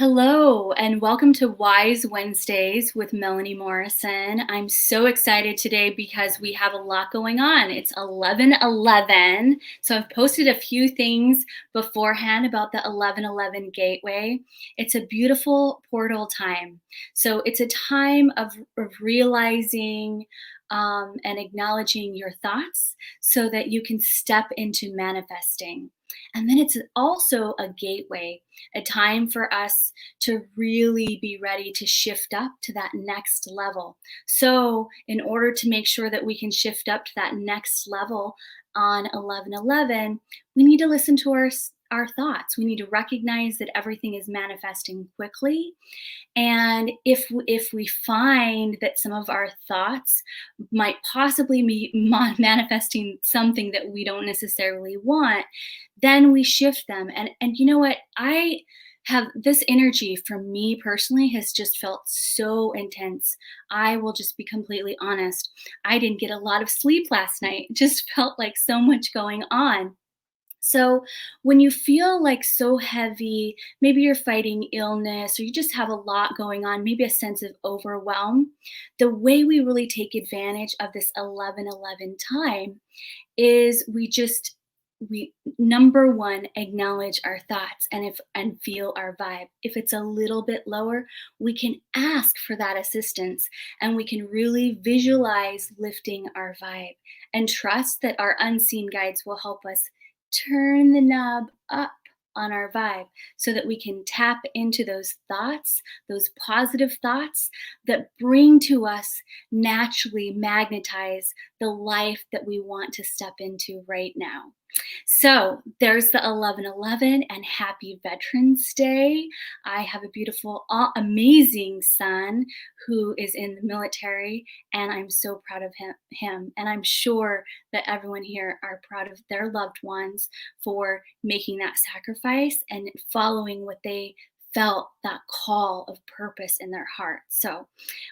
Hello, and welcome to Wise Wednesdays with Melanie Morrison. I'm so excited today because we have a lot going on. It's 11:11. So I've posted a few things beforehand about the 11:11 gateway. It's a beautiful portal time. So it's a time of realizing and acknowledging your thoughts so that you can step into manifesting. And then it's also a gateway, a time for us to really be ready to shift up to that next level. So, in order to make sure that we can shift up to that next level on 11:11, we need to listen to our thoughts. We need to recognize that everything is manifesting quickly, and if we find that some of our thoughts might possibly be manifesting something that we don't necessarily want, then we shift them. And you know what? I have this energy for me personally has just felt so intense. I will just be completely honest. I didn't get a lot of sleep last night. It just felt like so much going on. So, when you feel like so heavy, maybe you're fighting illness or you just have a lot going on, maybe a sense of overwhelm, the way we really take advantage of this 11:11 time is we number one acknowledge our thoughts and feel our vibe. If it's a little bit lower, we can ask for that assistance and we can really visualize lifting our vibe and trust that our unseen guides will help us turn the knob up on our vibe so that we can tap into those thoughts, those positive thoughts that bring to us naturally magnetize the life that we want to step into right now. So there's the 11:11 and happy Veterans Day. I have a beautiful, amazing son who is in the military, and I'm so proud of him. And I'm sure that everyone here are proud of their loved ones for making that sacrifice and following what they felt, that call of purpose in their heart. So I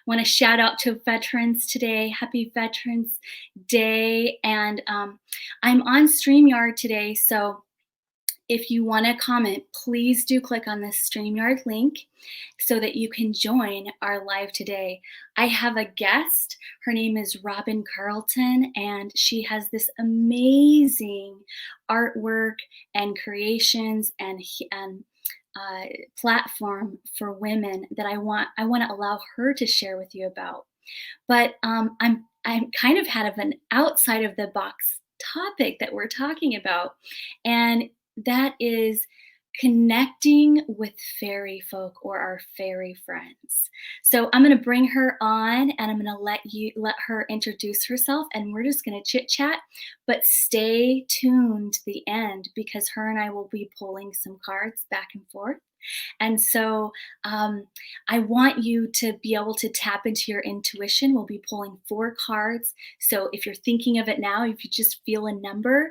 want to shout out to veterans today. Happy Veterans Day. And I'm on StreamYard today, so if you want to comment, please do click on this StreamYard link so that you can join our live today. I have a guest. Her name is Robin Carlton, and she has this amazing artwork and creations and platform for women that I want to allow her to share with you about. But I'm kind of had of an outside of the box topic that we're talking about, and that is connecting with fairy folk or our fairy friends. So I'm going to bring her on and I'm going to let her introduce herself, and we're just going to chit chat, but stay tuned to the end because her and I will be pulling some cards back and forth. And so I want you to be able to tap into your intuition. We'll be pulling 4 cards. So if you're thinking of it now, if you just feel a number,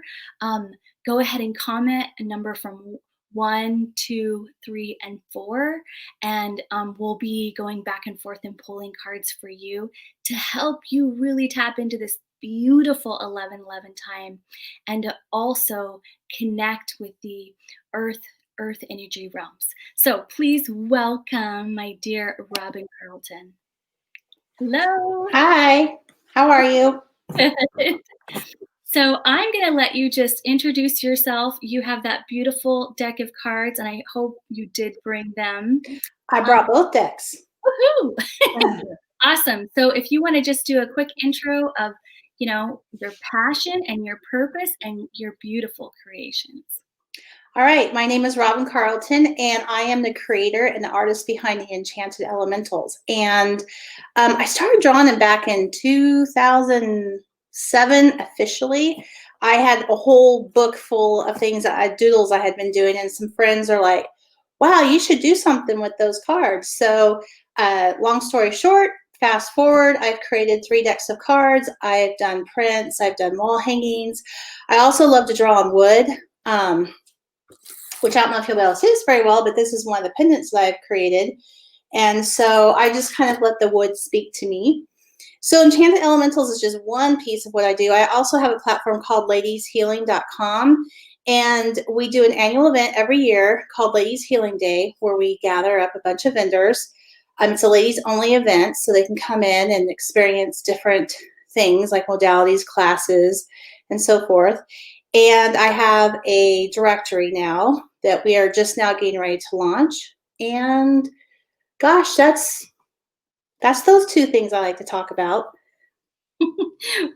go ahead and comment a number from 1, 2, 3, and 4. And we'll be going back and forth and pulling cards for you to help you really tap into this beautiful 11:11 time and to also connect with the earth energy realms. So please welcome my dear Robin Carlton. Hello. Hi, how are you? So I'm going to let you just introduce yourself. You have that beautiful deck of cards, and I hope you did bring them. I brought both decks. Woohoo! Awesome. So if you want to just do a quick intro of, your passion and your purpose and your beautiful creations. All right, my name is Robin Carlton, and I am the creator and the artist behind the Enchanted Elementals. And I started drawing them back in 2007 officially. I had a whole book full of things, doodles I had been doing, and some friends are like, wow, you should do something with those cards. So long story short, fast forward, I've created 3 decks of cards. I've done prints. I've done wall hangings. I also love to draw on wood. Which I don't know if you'll be able to see this very well, but this is one of the pendants that I've created. And so I just kind of let the wood speak to me. So Enchanted Elementals is just one piece of what I do. I also have a platform called ladieshealing.com, And we do an annual event every year called Ladies Healing Day, where we gather up a bunch of vendors. It's a ladies only event, so they can come in and experience different things like modalities, classes, and so forth. And I have a directory now that we are just now getting ready to launch. And gosh, that's those two things I like to talk about.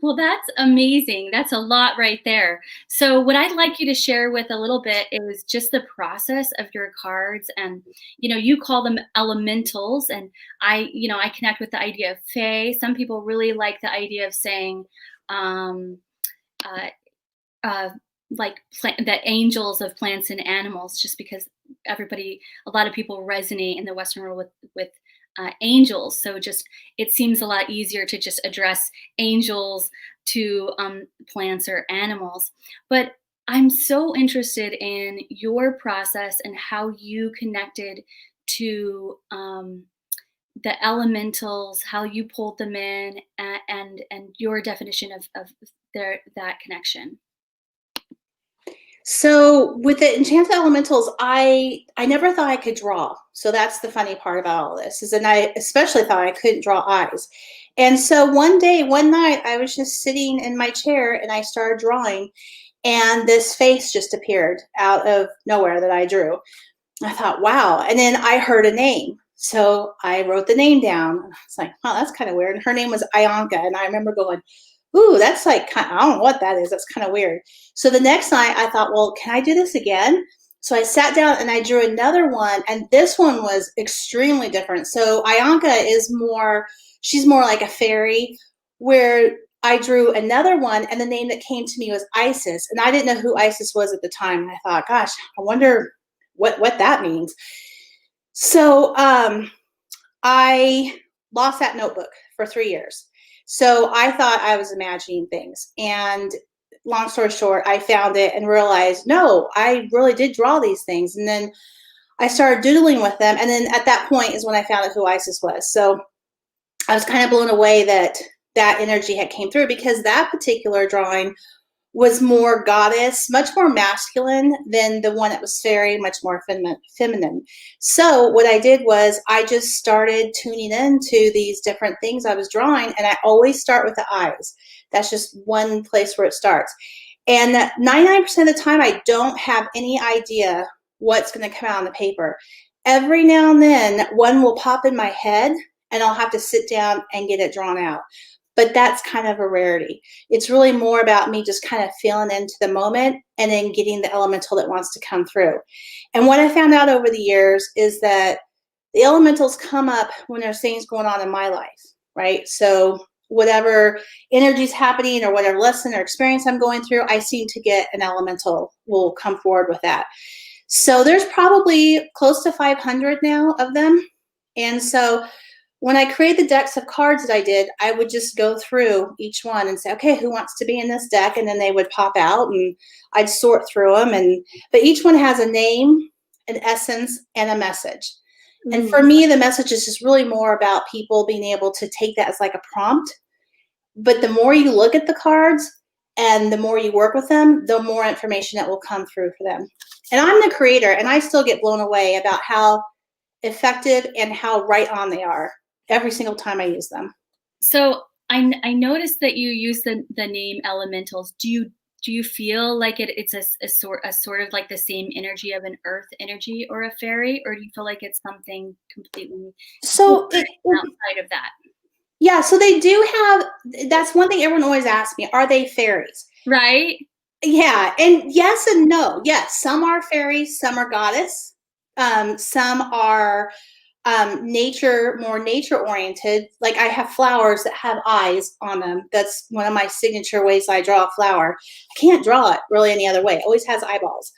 Well, that's amazing. That's a lot right there. So, what I'd like you to share with a little bit is just the process of your cards. And, you call them elementals. And I connect with the idea of Fae. Some people really like the idea of saying, um, uh, uh, like the angels of plants and animals, just because a lot of people resonate in the Western world with angels. So just it seems a lot easier to just address angels to plants or animals. But I'm so interested in your process and how you connected to the elementals, how you pulled them in, and your definition of that connection. So with the enchanted elementals, I never thought I could draw. So that's the funny part about all this, is that I especially thought I couldn't draw eyes. And so one night, I was just sitting in my chair and I started drawing, and this face just appeared out of nowhere that I drew. I thought, wow. And then I heard a name. So I wrote the name down. I was like, oh, that's kind of weird. And her name was Ianka. And I remember going, ooh, that's like, I don't know what that is. That's kind of weird. So the next night I thought, well, can I do this again? So I sat down and I drew another one. And this one was extremely different. So Ianka she's more like a fairy, where I drew another one. And the name that came to me was Isis. And I didn't know who Isis was at the time. And I thought, gosh, I wonder what that means. So I lost that notebook for 3 years. So I thought I was imagining things. And long story short, I found it and realized, no, I really did draw these things. And then I started doodling with them. And then at that point is when I found out who Isis was. So I was kind of blown away that that energy had came through, because that particular drawing was more goddess, much more masculine than the one that was fairy, much more feminine. So what I did was I just started tuning into these different things I was drawing, and I always start with the eyes. That's just one place where it starts. And 99% of the time, I don't have any idea what's going to come out on the paper. Every now and then, one will pop in my head, and I'll have to sit down and get it drawn out. But that's kind of a rarity. It's really more about me just kind of feeling into the moment and then getting the elemental that wants to come through. And what I found out over the years is that the elementals come up when there's things going on in my life, right? So whatever energy's happening or whatever lesson or experience I'm going through, I seem to get an elemental will come forward with that. So there's probably close to 500 now of them. And so when I create the decks of cards that I did, I would just go through each one and say, okay, who wants to be in this deck? And then they would pop out and I'd sort through them. But each one has a name, an essence, and a message. And for me, the message is just really more about people being able to take that as like a prompt. But the more you look at the cards and the more you work with them, the more information that will come through for them. And I'm the creator, and I still get blown away about how effective and how right on they are every single time I use them. So I noticed that you use the name elementals. Do you feel like it's a sort of like the same energy of an earth energy or a fairy, or do you feel like it's something completely outside of that? Yeah, so they do have. That's one thing everyone always asks me: are they fairies? Right. Yeah, and yes and no. Yes, some are fairies, some are goddess, some are more nature oriented. Like I have flowers that have eyes on them. That's one of my signature ways I draw a flower. I can't draw it really any other way. It always has eyeballs.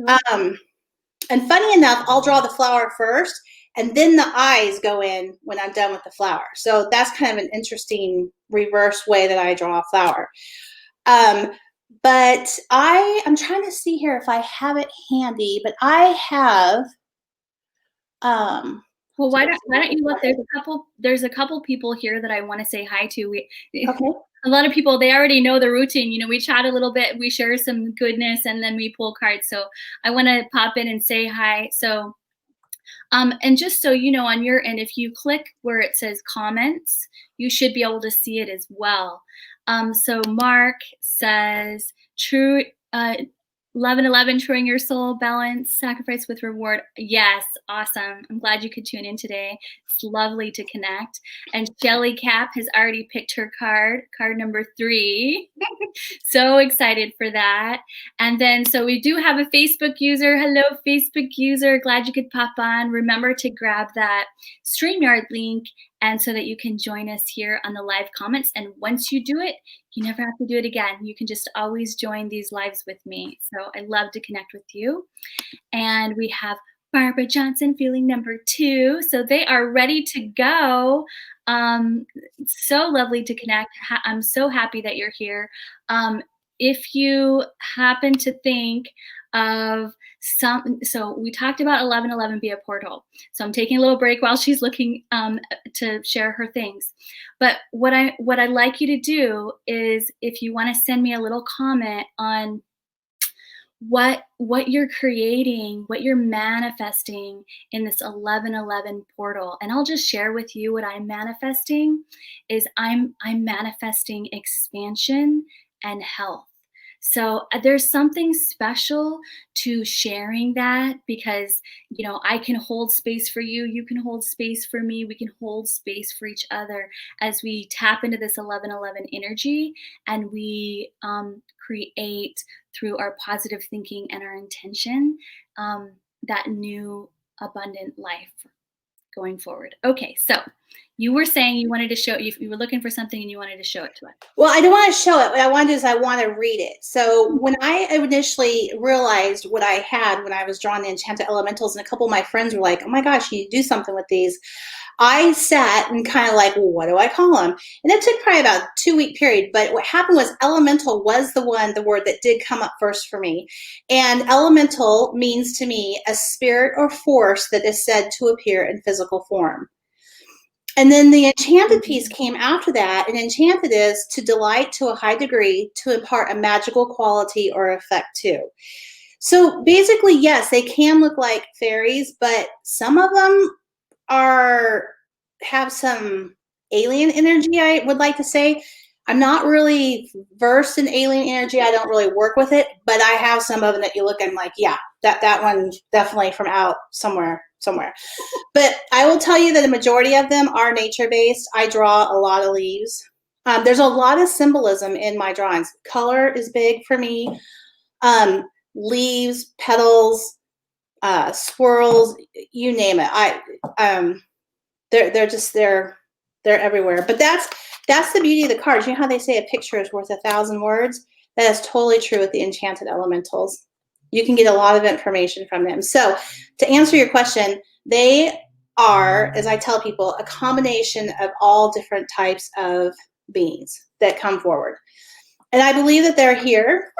And funny enough, I'll draw the flower first, and then the eyes go in when I'm done with the flower. So that's kind of an interesting reverse way that I draw a flower. But I'm trying to see here if I have it handy, but I have well, why don't you look? There's a couple people here that I want to say hi to. Okay. a lot of people, they already know the routine. You know, we chat a little bit, we share some goodness, and then we pull cards. So I want to pop in and say hi. So and just so you know, on your end, if you click where it says comments, you should be able to see it as well. So Mark says, true, 1111, truing your soul, balance, sacrifice with reward. Yes, awesome. I'm glad you could tune in today. It's lovely to connect. And Shelly Cap has already picked her card number 3. So excited for that. And then, so we do have a Facebook user. Hello, Facebook user. Glad you could pop on. Remember to grab that StreamYard link, and so that you can join us here on the live comments. And once you do it, you never have to do it again. You can just always join these lives with me. So I love to connect with you. And we have Barbara Johnson feeling number 2. So they are ready to go. So lovely to connect. I'm so happy that you're here. If you happen to think of so we talked about 1111 be a portal. So I'm taking a little break while she's looking to share her things. But what I'd like you to do is, if you want to send me a little comment on what you're creating, what you're manifesting in this 1111 portal. And I'll just share with you what I'm manifesting is I'm manifesting expansion and health. So there's something special to sharing that, because, you know, I can hold space for you, you can hold space for me, we can hold space for each other as we tap into this 1111 energy, and we create through our positive thinking and our intention that new abundant life going forward. Okay, so you were saying you wanted to show, you were looking for something and you wanted to show it to us. Well, I don't want to show it. What I want to do is I want to read it. So when I initially realized what I had when I was drawing the Enchanted Elementals, and a couple of my friends were like, oh my gosh, you do something with these. I sat and kind of like, well, what do I call them? And it took probably about a 2-week period. But what happened was elemental was the word that did come up first for me. And elemental means to me a spirit or force that is said to appear in physical form. And then the enchanted piece came after that, and enchanted is to delight to a high degree, to impart a magical quality or effect to. So basically, yes, they can look like fairies, but some of them have some alien energy, I would like to say. I'm not really versed in alien energy. I don't really work with it, but I have some of them that you look at and like, yeah, that one definitely from out somewhere. But I will tell you that the majority of them are nature-based. I draw a lot of leaves. There's a lot of symbolism in my drawings. Color is big for me. Leaves, petals, swirls, you name it. They're everywhere. But that's the beauty of the cards. You know how they say a picture is worth 1,000 words? That is totally true with the Enchanted Elementals. You can get a lot of information from them. So to answer your question, they are, as I tell people, a combination of all different types of beings that come forward. And I believe that they're here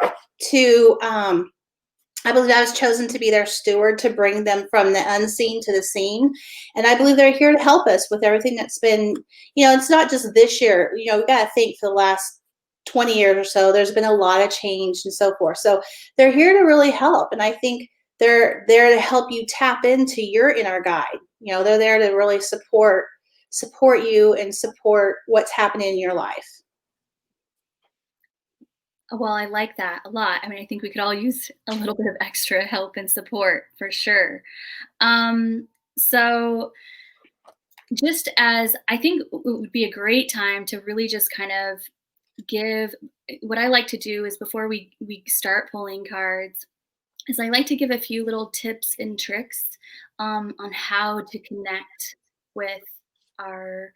to, I believe I was chosen to be their steward, to bring them from the unseen to the seen. And I believe they're here to help us with everything that's been, it's not just this year. We've got to think for the last 20 years or so, there's been a lot of change and so forth. So they're here to really help. And I think they're there to help you tap into your inner guide. They're there to really support you and support what's happening in your life. Well, I like that a lot. I mean, I think we could all use a little bit of extra help and support for sure. So just as I think it would be a great time to really just kind of give, what I like to do is before we start pulling cards, is I like to give a few little tips and tricks on how to connect with our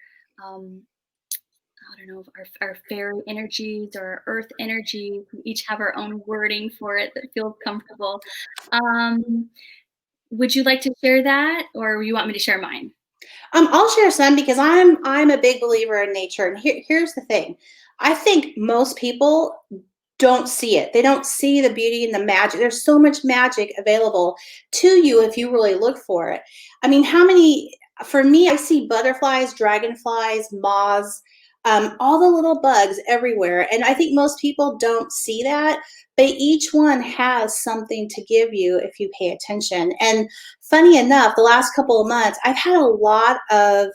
I don't know, our fairy energies or our earth energies. We each have our own wording for it that feels comfortable. Would you like to share that, or you want me to share mine? I'll share some, because I'm a big believer in nature. And here's the thing. I think most people don't see it. They don't see the beauty and the magic. There's so much magic available to you if you really look for it. I mean, for me, I see butterflies, dragonflies, moths, all the little bugs everywhere. And I think most people don't see that, but each one has something to give you if you pay attention. And funny enough, the last couple of months, I've had a lot of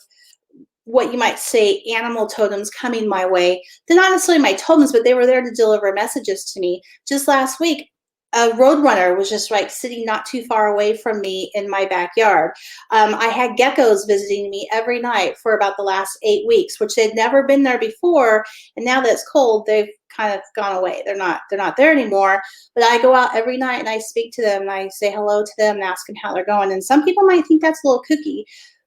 what you might say animal totems coming my way. They're not necessarily my totems, but they were there to deliver messages to me. Just last week, a roadrunner was just like sitting not too far away from me in my backyard. I had geckos visiting me every night for about the last 8 weeks, which they'd never been there before. And now that it's cold, they've kind of gone away. They're not there anymore. But I go out every night and I speak to them and I say hello to them and ask them how they're going. And some people might think that's a little kooky,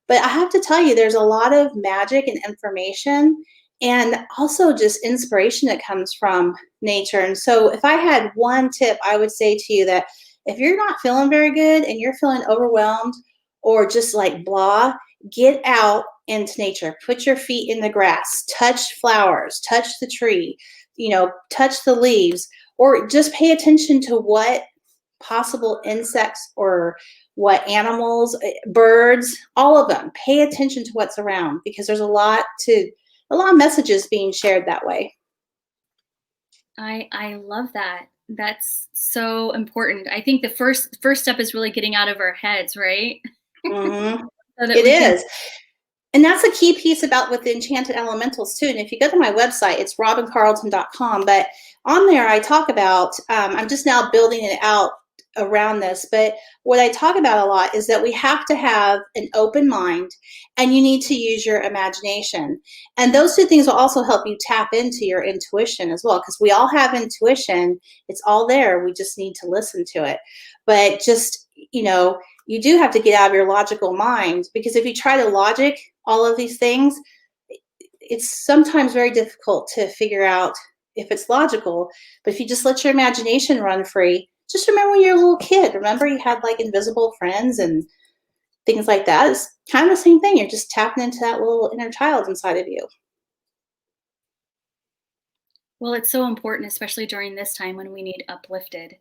but I have to tell you, there's a lot of magic and information and also just inspiration that comes from nature. And so, if I had one tip, I would say to you that if you're not feeling very good and you're feeling overwhelmed or just like blah, get out into nature. Put your feet in the grass, touch flowers, touch the tree, touch the leaves, or just pay attention to what possible insects or what animals, birds, all of them. Pay attention to what's around because there's a lot of messages being shared that way. I love that. That's so important. I think the first step is really getting out of our heads, right? Hmm. So that It we can. is. And that's a key piece about with the enchanted elementals too. And if you go to my website, it's robincarlton.com. But on there, I talk about, I'm just now building it out around this. But what I talk about a lot is that we have to have an open mind and you need to use your imagination. And those two things will also help you tap into your intuition as well, because we all have intuition. It's all there. We just need to listen to it. But just, you do have to get out of your logical mind because if you try to logic all of these things, it's sometimes very difficult to figure out if it's logical. But if you just let your imagination run free, just remember when you're a little kid. Remember you had like invisible friends and things like that. It's kind of the same thing. You're just tapping into that little inner child inside of you. Well, it's so important, especially during this time when we need uplifted.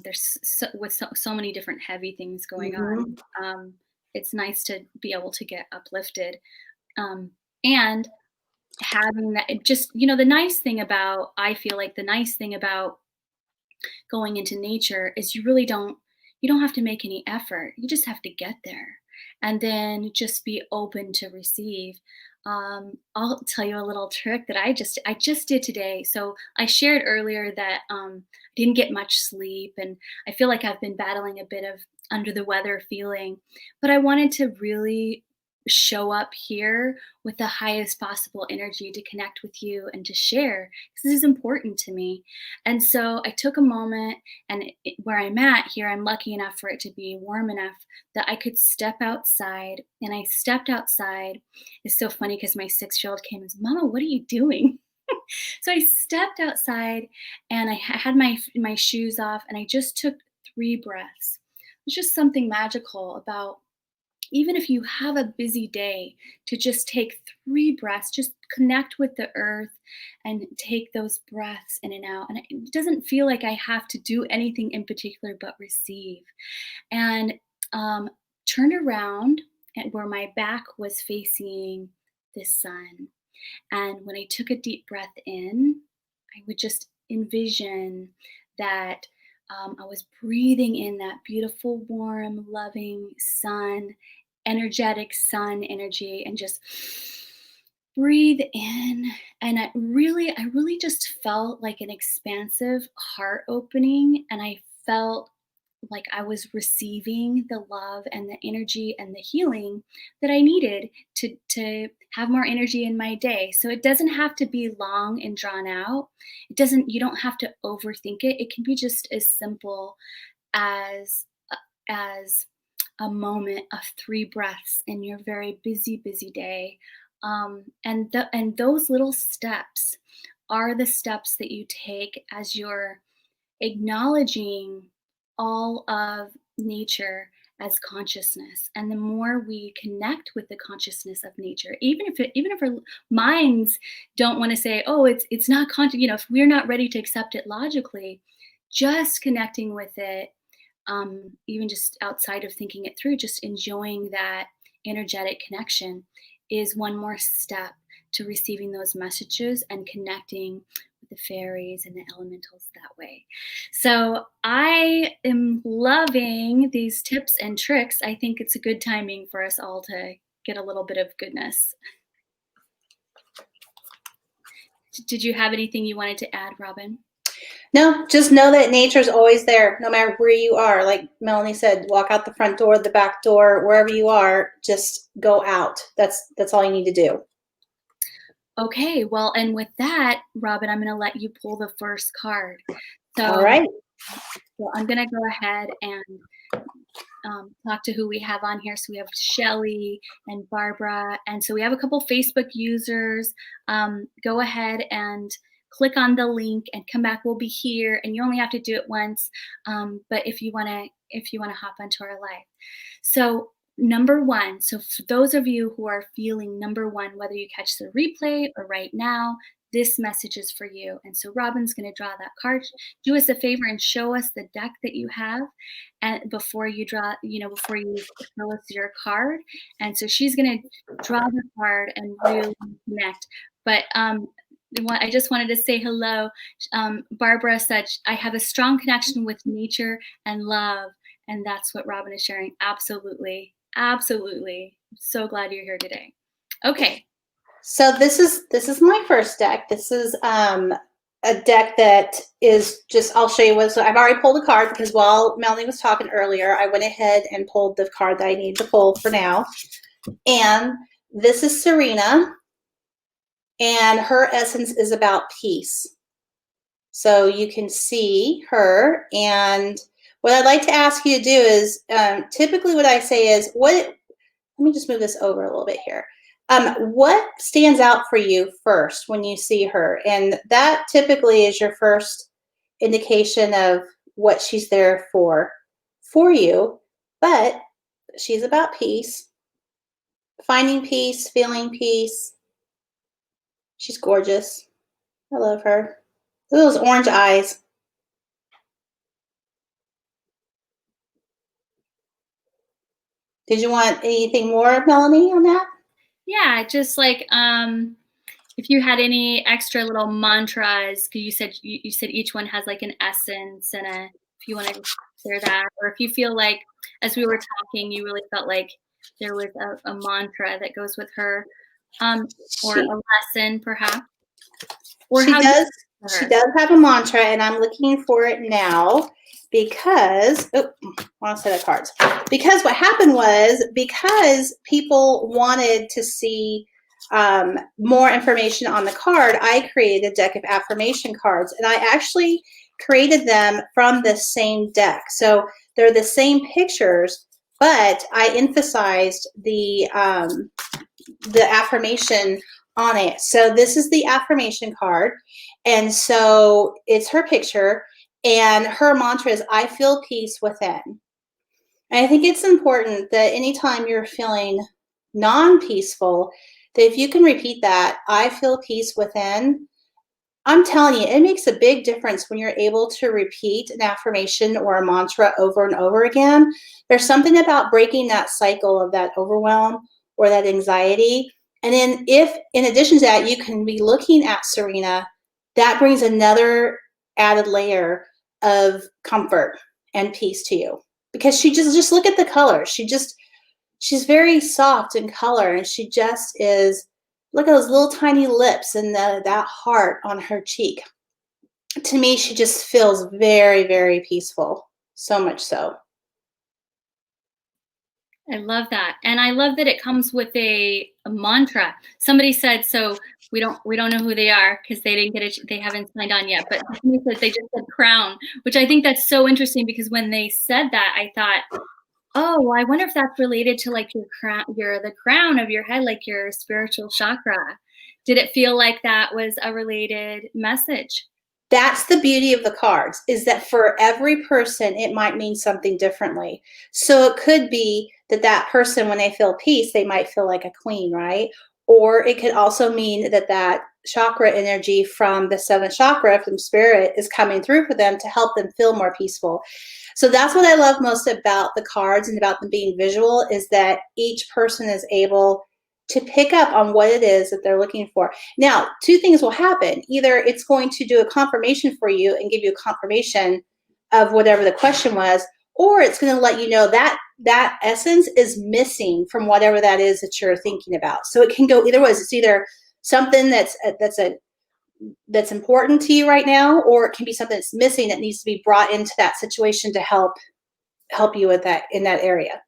There's so many different heavy things going on. Hmm. It's nice to be able to get uplifted. And having that, just, the nice thing about, I feel like the nice thing about going into nature is you don't have to make any effort. You just have to get there and then just be open to receive. I'll tell you a little trick that I just did today. So I shared earlier that I didn't get much sleep and I feel like I've been battling a bit of under the weather feeling, but I wanted to really show up here with the highest possible energy to connect with you and to share because this is important to me. And so I took a moment, and where I'm at here, I'm lucky enough for it to be warm enough that I could step outside. And I stepped outside. It's so funny because my 6-year-old came and said, "Mama, what are you doing?" So I stepped outside and I had my shoes off and I just took 3 breaths. There's just something magical about, even if you have a busy day, to just take 3 breaths, just connect with the earth and take those breaths in and out. And it doesn't feel like I have to do anything in particular but receive. And turned around and where my back was facing the sun. And when I took a deep breath in, I would just envision that I was breathing in that beautiful, warm, loving sun, energetic sun energy, and just breathe in. And I really just felt like an expansive heart opening, and I felt like I was receiving the love and the energy and the healing that I needed to have more energy in my day. So it doesn't have to be long and drawn out. You don't have to overthink it. It can be just as simple as as a moment of 3 breaths in your very busy day. And those little steps are the steps that you take as you're acknowledging all of nature as consciousness. And the more we connect with the consciousness of nature, even if our minds don't want to say, "Oh, it's not conscious," if we're not ready to accept it logically, just connecting with it, even just outside of thinking it through, just enjoying that energetic connection is one more step to receiving those messages and connecting with the fairies and the elementals that way. So I am loving these tips and tricks. I think it's a good timing for us all to get a little bit of goodness. Did you have anything you wanted to add, Robin? No, just know that nature's always there, no matter where you are. Like Melanie said, walk out the front door, the back door, wherever you are, just go out. That's all you need to do. Okay, well, and with that, Robin, I'm going to let you pull the first card. All So, right. so I'm going to go ahead and talk to who we have on here. So we have Shelly and Barbara. And so we have a couple Facebook users. Go ahead and click on the link and come back. We'll be here, and you only have to do it once. But if you want to hop onto our live. So number one, so for those of you who are feeling number one, whether you catch the replay or right now, this message is for you. And so Robin's going to draw that card. Do us a favor and show us the deck that you have, and before you draw, before you show us your card. And so she's going to draw the card and really connect. But I just wanted to say hello. Barbara said, I have a strong connection with nature and love. And that's what Robin is sharing. Absolutely. Absolutely. I'm so glad you're here today. Okay. So this is my first deck. This is a deck that is just, I'll show you what, so I've already pulled a card because while Melanie was talking earlier, I went ahead and pulled the card that I need to pull for now. And this is Serena, and her essence is about peace. So you can see her, and what I'd like to ask you to do is, typically what I say is, let me just move this over a little bit here. What stands out for you first when you see her? And that typically is your first indication of what she's there for you. But she's about peace, finding peace, feeling peace. She's gorgeous. I love her. Look at those orange eyes. Did you want anything more, Melanie, on that? Yeah, just like if you had any extra little mantras, because you said each one has like an essence, and if you want to share that, or if you feel like as we were talking, you really felt like there was a mantra that goes with her, or a lesson perhaps, or She how does. She does have a mantra, and I'm looking for it now because I want to say the cards. Because what happened was, because people wanted to see more information on the card, I created a deck of affirmation cards, and I actually created them from the same deck. So they're the same pictures, but I emphasized the affirmation on it. So this is the affirmation card. And so it's her picture, and her mantra is, I feel peace within. And I think it's important that anytime you're feeling non-peaceful, that if you can repeat that, I feel peace within, I'm telling you, it makes a big difference when you're able to repeat an affirmation or a mantra over and over again. There's something about breaking that cycle of that overwhelm or that anxiety. And then if, in addition to that, you can be looking at Serena, that brings another added layer of comfort and peace to you. Because she just look at the color. She's very soft in color, and she just is, look at those little tiny lips and that heart on her cheek. To me, she just feels very, very peaceful. So much so. I love that. And I love that it comes with a mantra. Somebody said, so we don't know who they are because they didn't get it, they haven't signed on yet, but somebody said they just said crown, which I think that's so interesting, because when they said that, I thought, oh, I wonder if that's related to like your crown, the crown of your head, like your spiritual chakra. Did it feel like that was a related message? That's the beauty of the cards, is that for every person, it might mean something differently. So it could be that that person, when they feel peace, they might feel like a queen, right? Or it could also mean that that chakra energy from the seventh chakra, from spirit, is coming through for them to help them feel more peaceful. So that's what I love most about the cards and about them being visual, is that each person is able to pick up on what it is that they're looking for. Now, two things will happen. Either it's going to do a confirmation for you and give you a confirmation of whatever the question was, or it's going to let you know that that essence is missing from whatever that is that you're thinking about. So it can go either ways. It's either something that's important to you right now, or it can be something that's missing that needs to be brought into that situation to help you with that in that area.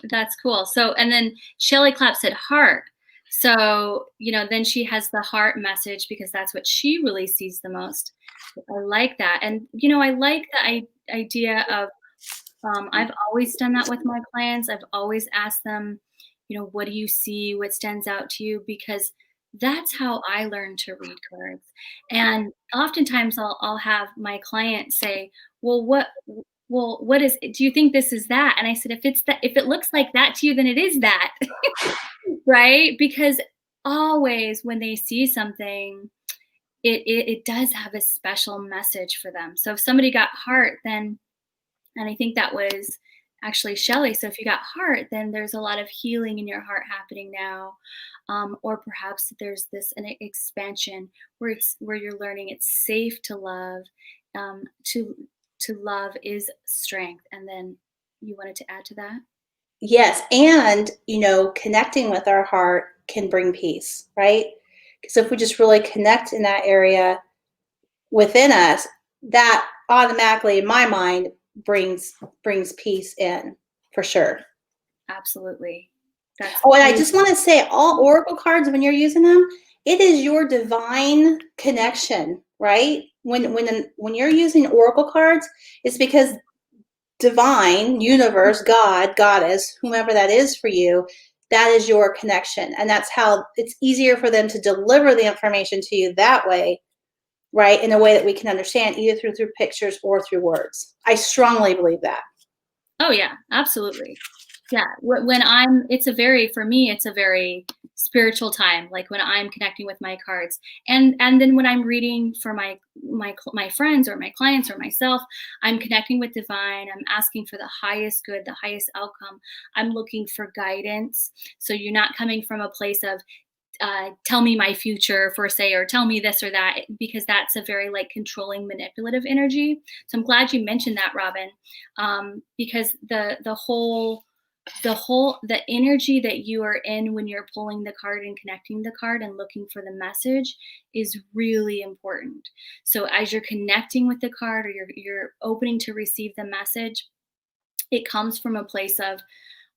That's cool. So, and then Shelly claps at heart. So, then she has the heart message because that's what she really sees the most. I like that. And, I like the idea of, I've always done that with my clients. I've always asked them, what do you see? What stands out to you? Because that's how I learned to read cards. And oftentimes I'll have my client say, well, what is, do you think this is that? And I said, if it looks like that to you, then it is that. Right? Because always when they see something, it does have a special message for them. So if somebody got heart, then, and I think that was actually Shelly. So if you got heart, then there's a lot of healing in your heart happening now. Or perhaps there's an expansion where you're learning it's safe to love, to love is strength. And then you wanted to add to that? Yes, and connecting with our heart can bring peace, right? Because if we just really connect in that area within us, that automatically, in my mind, brings peace in for sure. Absolutely. That's Oh, and I just want to say, all oracle cards, when you're using them, it is your divine connection, right? When you're using oracle cards, it's because divine, universe, God, goddess, whomever that is for you, that is your connection. And that's how it's easier for them to deliver the information to you that way, right? In a way that we can understand, either through pictures or through words. I strongly believe that. Oh yeah, absolutely. Yeah, for me, it's a very spiritual time. Like when I'm connecting with my cards, and then when I'm reading for my friends or my clients or myself, I'm connecting with divine. I'm asking for the highest good, the highest outcome. I'm looking for guidance. So you're not coming from a place of tell me my future for say, or tell me this or that, because that's a very like controlling, manipulative energy. So I'm glad you mentioned that, Robin, because the energy that you are in when you're pulling the card and connecting the card and looking for the message is really important. So as you're connecting with the card, or you're opening to receive the message, it comes from a place of,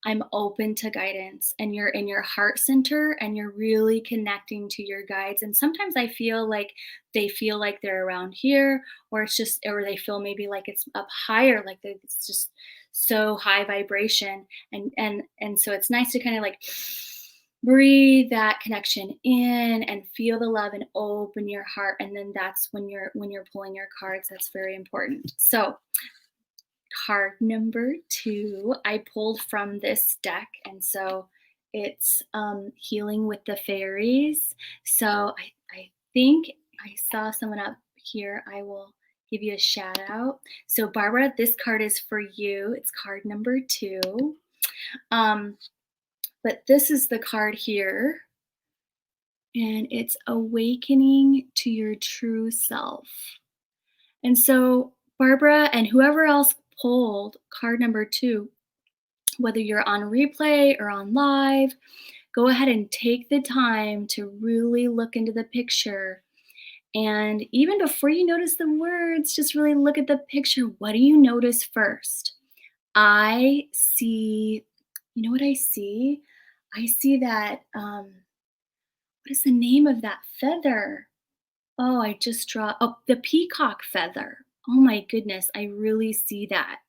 I'm open to guidance, and you're in your heart center and you're really connecting to your guides. And sometimes I feel like they feel like they're around here, or or they feel maybe like it's up higher, like it's just so high vibration. And so it's nice to kind of like breathe that connection in and feel the love and open your heart. And then that's when you're pulling your cards, that's very important. So card number 2 I pulled from this deck, and so it's healing with the fairies. So I think I saw someone up here. I will give you a shout out. So Barbara, this card is for you. It's card number 2. But this is the card here, and it's awakening to your true self. And so Barbara and whoever else pulled card number 2, whether you're on replay or on live, go ahead and take the time to really look into the picture. And even before you notice the words, just really look at the picture. What do you notice first? I see, you know what I see? I see that, what is the name of that feather? Oh, the peacock feather. Oh my goodness, I really see that.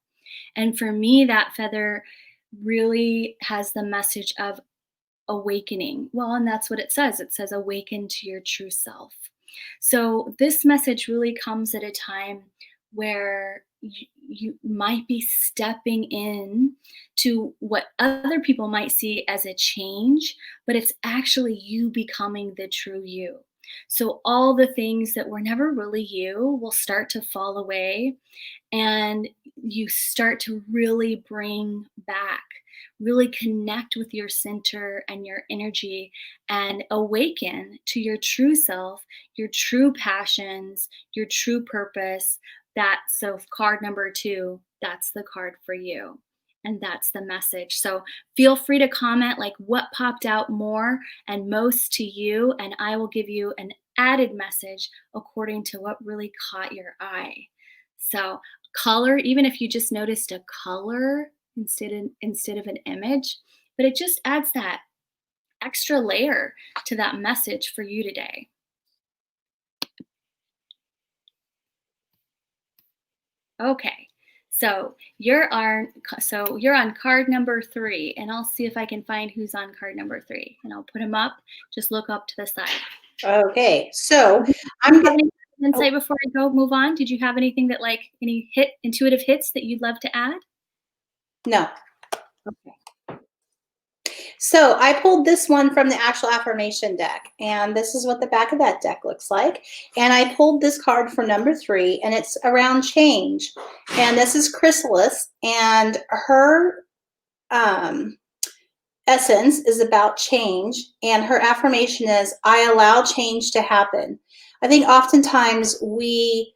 And for me, that feather really has the message of awakening. Well, and that's what it says. It says, awaken to your true self. So this message really comes at a time where you might be stepping in to what other people might see as a change, but it's actually you becoming the true you. So all the things that were never really you will start to fall away, and you start to really bring back, really connect with your center and your energy and awaken to your true self, your true passions, your true purpose. So card number 2, that's the card for you. And that's the message. So feel free to comment like what popped out more and most to you, and I will give you an added message according to what really caught your eye. So color, even if you just noticed a color instead of an image, but it just adds that extra layer to that message for you today. Okay. So you're on card number 3, and I'll see if I can find who's on card number 3, and I'll put them up. Just look up to the side. Okay, so Did I'm you have get- any oh, insight before I go move on? Did you have anything that like any intuitive hits that you'd love to add? no. Okay. So I pulled this one from the actual affirmation deck, and this is what the back of that deck looks like. And I pulled this card for number 3, and it's around change. And this is Chrysalis, and her essence is about change. And her affirmation is, I allow change to happen. I think oftentimes we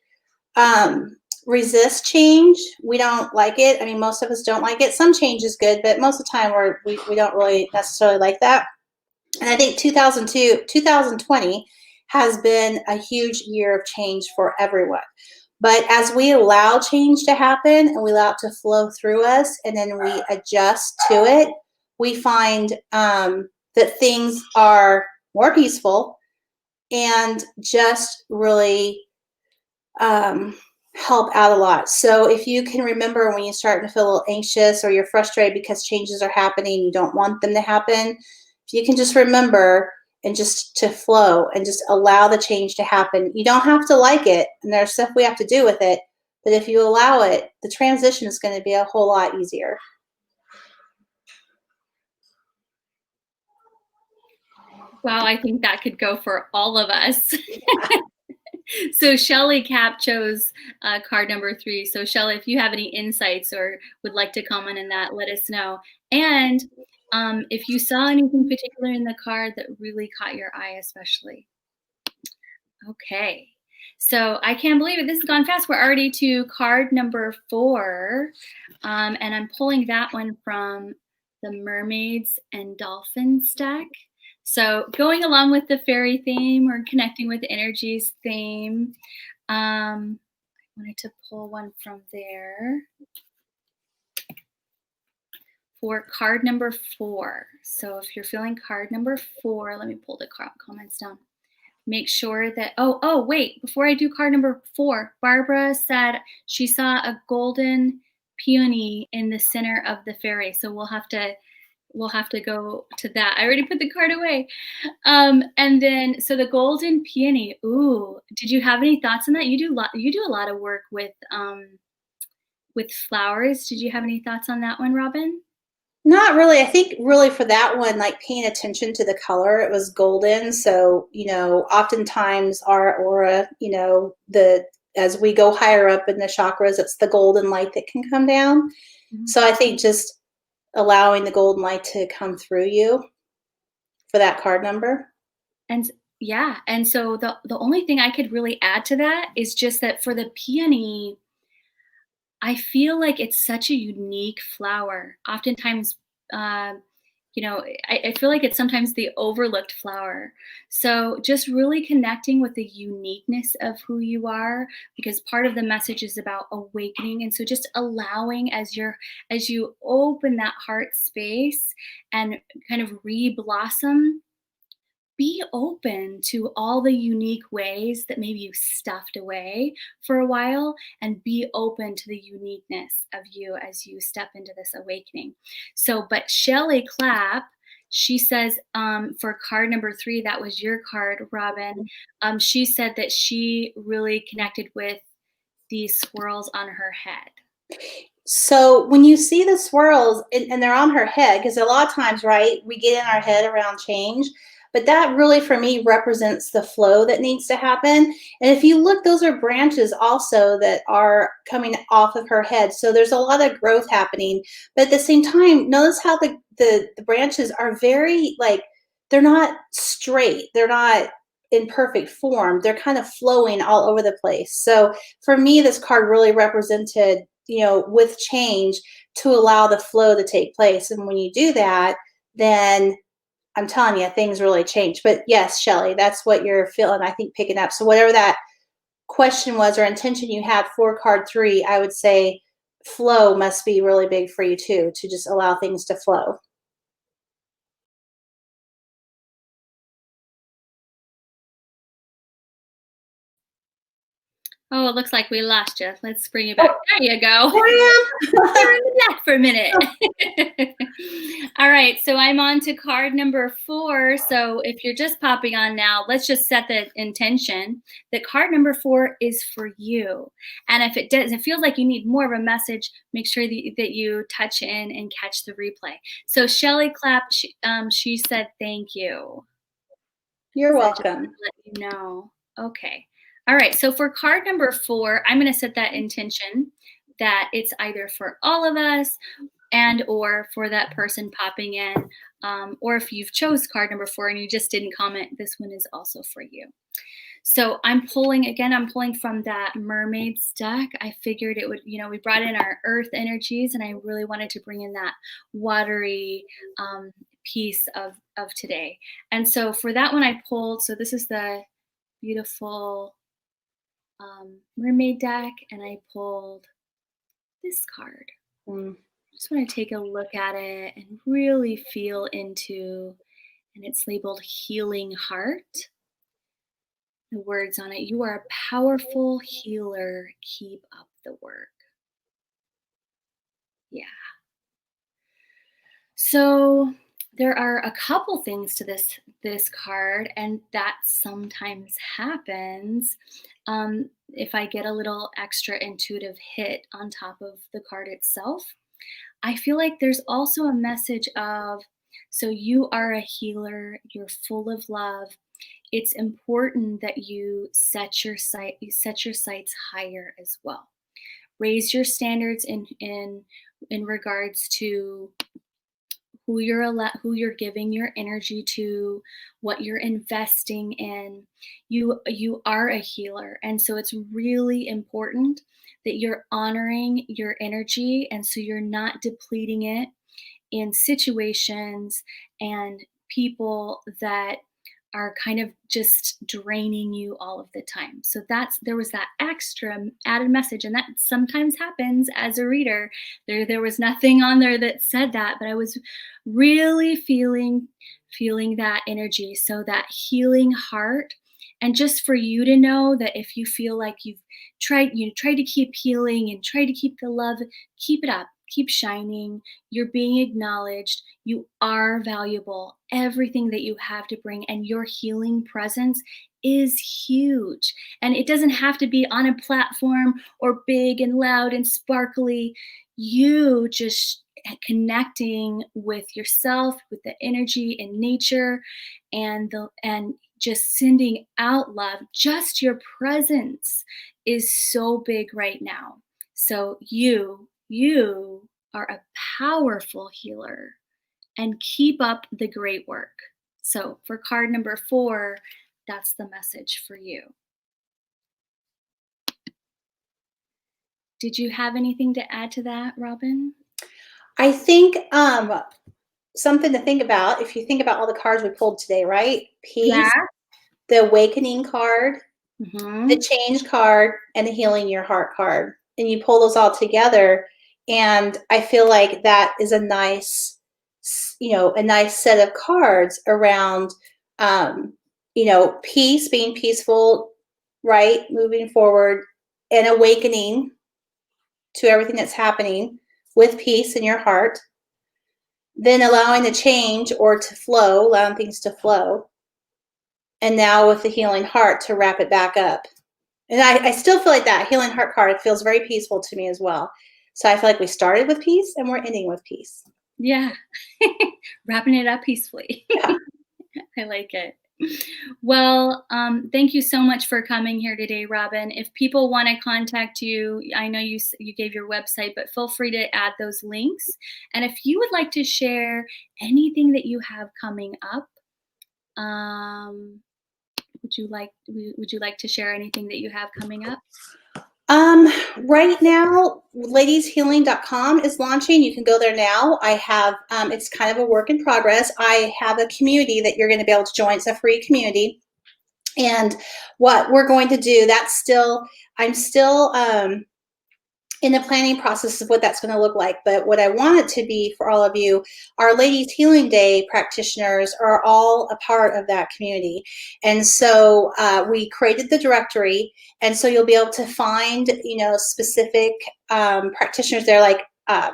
resist change. We don't like it. I mean, most of us don't like it. Some change is good, but most of the time we don't really necessarily like that. And I think 2020 has been a huge year of change for everyone. But as we allow change to happen and we allow it to flow through us and then we adjust to it, we find that things are more peaceful and just really help out a lot. So if you can remember when you start to feel a little anxious or you're frustrated because changes are happening, you don't want them to happen, if you can just remember and just to flow and just allow the change to happen. You don't have to like it, and there's stuff we have to do with it, but if you allow it, the transition is going to be a whole lot easier. Wow, I think that could go for all of us. So Shelly Cap chose card number 3. So Shelly, if you have any insights or would like to comment on that, let us know. And if you saw anything particular in the card that really caught your eye, especially. Okay. So I can't believe it. This has gone fast. We're already to card number 4. And I'm pulling that one from the Mermaids and Dolphins deck. So going along with the fairy theme or connecting with energies theme, I wanted to pull one from there for card number 4. So if you're feeling card number 4, let me pull the comments down. Make sure that, wait, before I do card number 4, Barbara said she saw a golden peony in the center of the fairy. So we'll have to go to that. I already put the card away. And then, so the golden peony, ooh, did you have any thoughts on that? You do a lot of work with flowers. Did you have any thoughts on that one, Robin? Not really. I think really for that one, like paying attention to the color, it was golden. So, oftentimes our aura, as we go higher up in the chakras, it's the golden light that can come down. Mm-hmm. So I think just allowing the golden light to come through you for that card number. And yeah. And so the only thing I could really add to that is just that for the peony, I feel like it's such a unique flower. Oftentimes, I feel like it's sometimes the overlooked flower. So just really connecting with the uniqueness of who you are, because part of the message is about awakening. And so just allowing as you open that heart space and kind of re-blossom, be open to all the unique ways that maybe you stuffed away for a while, and be open to the uniqueness of you as you step into this awakening. So, but Shelly Clapp, she says for card number 3, that was your card, Robin. She said that she really connected with these swirls on her head. So when you see the swirls and they're on her head, because a lot of times, right, we get in our head around change. but that really for me represents the flow that needs to happen. And if you look, those are branches also that are coming off of her head. So there's a lot of growth happening. But at the same time, notice how the branches are very like, they're not straight. They're not in perfect form. They're kind of flowing all over the place. So for me, this card really represented, with change to allow the flow to take place. And when you do that, then I'm telling you, things really change. But yes, Shelly, that's what you're feeling, I think, picking up. So whatever that question was or intention you had for card 3, I would say flow must be really big for you too, to just allow things to flow. Oh, it looks like we lost you. Let's bring you back. There you go. There I You're in the back for a minute. All right, so I'm on to card number 4. So if you're just popping on now, let's just set the intention that card number 4 is for you. And if it feels like you need more of a message, make sure that you touch in and catch the replay. So Shelly Clapp, she said thank you. You're So just welcome. to let you know. Okay. All right. So for card number 4, I'm going to set that intention that it's either for all of us and or for that person popping in. Or if you've chose card number 4 and you just didn't comment, this one is also for you. So I'm pulling from that Mermaids deck. I figured it would, we brought in our earth energies and I really wanted to bring in that watery piece of today. And so for that one I pulled, so this is the beautiful mermaid deck, and I pulled this card. Mm. I just want to take a look at it and really feel into, and it's labeled Healing Heart. The words on it: you are a powerful healer, keep up the work. Yeah. So there are a couple things to this card, and that sometimes happens if I get a little extra intuitive hit on top of the card itself. I feel like there's also a message of, so you are a healer, you're full of love. It's important that you set your sights higher as well. Raise your standards in regards to who you're giving your energy to, what you're investing in. You are a healer, and so it's really important that you're honoring your energy, and so you're not depleting it in situations and people that are kind of just draining you all of the time. So there was that extra added message, and that sometimes happens as a reader. There was nothing on there that said that, but I was really feeling that energy. So that healing heart, and just for you to know that if you feel like you've tried to keep healing and try to keep the love, keep it up. Keep shining. You're being acknowledged. You are valuable. Everything that you have to bring, and your healing presence is huge. And it doesn't have to be on a platform or big and loud and sparkly. You just connecting with yourself, with the energy in nature, and just sending out love. Just your presence is so big right now. So you are a powerful healer, and keep up the great work. So for card number 4, that's the message for you. Did you have anything to add to that, Robin? I think something to think about, if you think about all the cards we pulled today, right? Peace, Yeah. the awakening card, Mm-hmm. the change card, and the healing your heart card. And you pull those all together. And I feel like that is a nice set of cards around, peace, being peaceful, right? Moving forward, and awakening to everything that's happening with peace in your heart. Then allowing the change or to flow, allowing things to flow. And now with the healing heart to wrap it back up. And I still feel like that healing heart card feels very peaceful to me as well. So I feel like we started with peace and we're ending with peace. Yeah. Wrapping it up peacefully. Yeah. I like it. Well, thank you so much for coming here today, Robin. If people want to contact you, I know you gave your website, but feel free to add those links. And if you would like to share anything that you have coming up, um, would you like to share anything that you have coming up? Um, right now, ladieshealing.com is launching. You can go there now. I have, it's kind of a work in progress. I have a community that you're going to be able to join. It's a free community. And what we're going to do, I'm still, in the planning process of what that's going to look like. But what I want it to be for all of you, our Ladies Healing Day practitioners are all a part of that community. And so we created the directory. And so you'll be able to find, specific practitioners there, like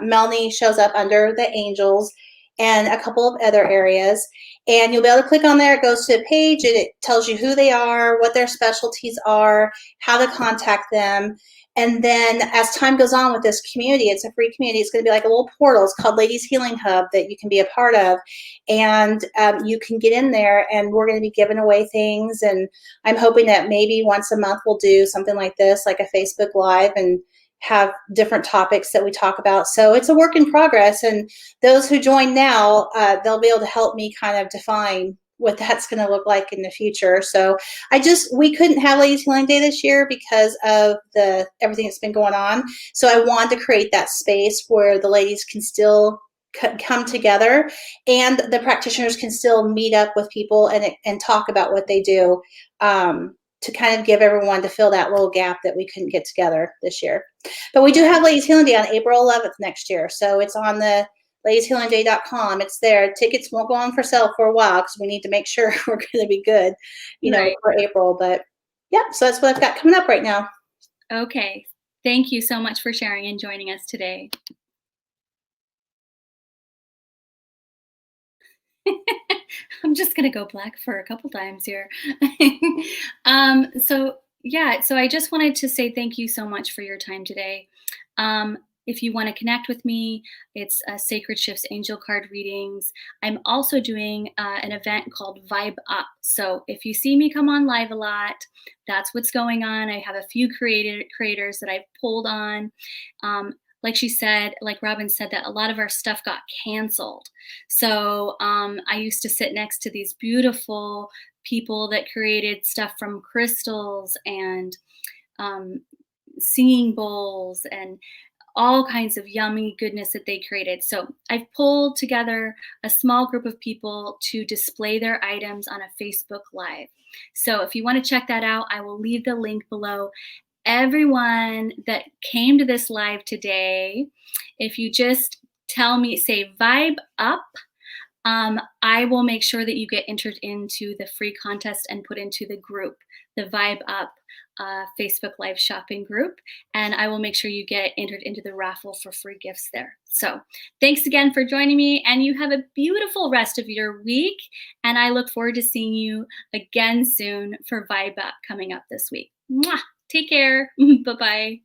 Melanie shows up under the angels and a couple of other areas. And you'll be able to click on there. It goes to a page and it tells you who they are, what their specialties are, how to contact them. And then as time goes on with this community, it's a free community. It's going to be like a little portal. It's called Ladies Healing Hub that you can be a part of. And you can get in there and we're going to be giving away things. And I'm hoping that maybe once a month we'll do something like this, like a Facebook Live, and have different topics that we talk about. So it's a work in progress. And those who join now, they'll be able to help me kind of define what that's going to look like in the future. So we couldn't have Ladies Healing Day this year because of everything that's been going on. So I wanted to create that space where the ladies can still come together and the practitioners can still meet up with people and talk about what they do, to kind of give everyone to fill that little gap that we couldn't get together this year. But we do have Ladies Healing Day on April 11th next year. So it's on the ladieshealingday.com. It's there. Tickets won't go on for sale for a while because we need to make sure we're going to be good, Right. for April. But yeah, so that's what I've got coming up right now. Okay. Thank you so much for sharing and joining us today. I'm just gonna go black for a couple times here. So yeah, so I just wanted to say thank you so much for your time today. If you want to connect with me, it's Sacred Shifts Angel Card Readings. I'm also doing an event called Vibe Up. So if you see me come on live a lot, that's what's going on. I have a few creators that I've pulled on. Like she said, like Robin said, that a lot of our stuff got canceled. So I used to sit next to these beautiful people that created stuff from crystals and singing bowls and all kinds of yummy goodness that they created. So I've pulled together a small group of people to display their items on a Facebook Live. So if you want to check that out, I will leave the link below. Everyone that came to this live today, if you just tell me, say Vibe Up, I will make sure that you get entered into the free contest and put into the group, the Vibe Up Facebook Live shopping group. And I will make sure you get entered into the raffle for free gifts there. So thanks again for joining me, and you have a beautiful rest of your week. And I look forward to seeing you again soon for Vibe Up coming up this week. Mwah! Take care. Bye-bye.